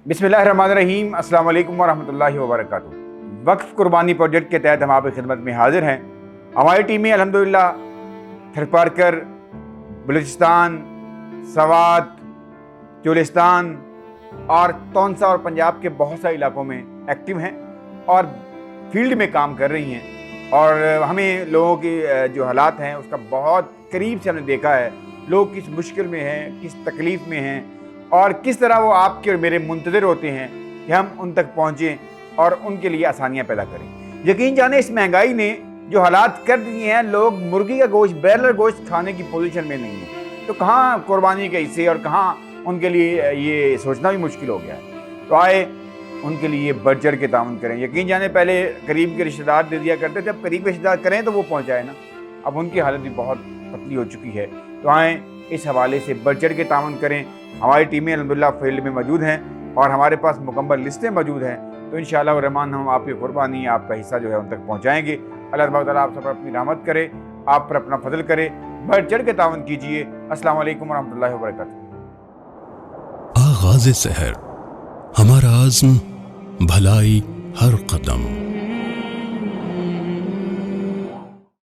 बिस्मिल्लाहिर्रहमानिर्रहीम। अस्सलाम वालेकुम वरहमतुल्लाहि वबरकातुहू। वक्फ कुर्बानी प्रोजेक्ट के तहत हम आपकी खिदमत में हाजिर हैं। हमारी टीमें अल्हम्दुलिल्लाह थरपारकर, बलूचिस्तान, सवात, चोलिस्तान और तौनसा और पंजाब के बहुत सारे इलाकों में एक्टिव हैं और फील्ड में काम कर रही हैं। और हमें लोगों के जो हालात हैं उसका बहुत करीब से हमने देखा है। लोग किस मुश्किल में हैं, किस तकलीफ़ में हैं और किस तरह वो आपके और मेरे मुंतज़िर होते हैं कि हम उन तक पहुँचें और उनके लिए आसानियाँ पैदा करें। यकीन जाने इस महंगाई ने जो हालात कर दिए हैं, लोग मुर्गी का गोश्त, ब्रॉयलर गोश्त खाने की पोजीशन में नहीं है, तो कहाँ कुर्बानी के हिस्से और कहाँ उनके लिए ये सोचना भी मुश्किल हो गया है। तो आए उनके लिए बढ़ चढ़ के ताउन करें। यकीन जाने पहले करीब के रिश्तेदार दे दिया करते थे, अब करीब के रिश्तेदार करें तो वो पहुँचाए ना। अब उनकी हालत भी बहुत पतली हो चुकी है। तो आएँ इस हवाले से बढ़ चढ़ के ताउन करें। हमारी टीमें अल्हम्दुलिल्लाह फील्ड में मौजूद हैं और हमारे पास मुकम्मल लिस्टें मौजूद हैं। तो इंशाअल्लाह रहमान हम आपकी कुर्बानी, आपका हिस्सा जो है उन तक पहुँचाएँगे। अल्लाह तबारक व तआला आप सब पर अपनी रहमत करे, आप पर अपना फजल करे। बढ़ चढ़ के ताउन कीजिए। अस्सलाम वालेकुम वरहमतुल्लाहि वबरकातुहू। आगाज़ सहर, हमारा आज़्म भलाई हर कदम।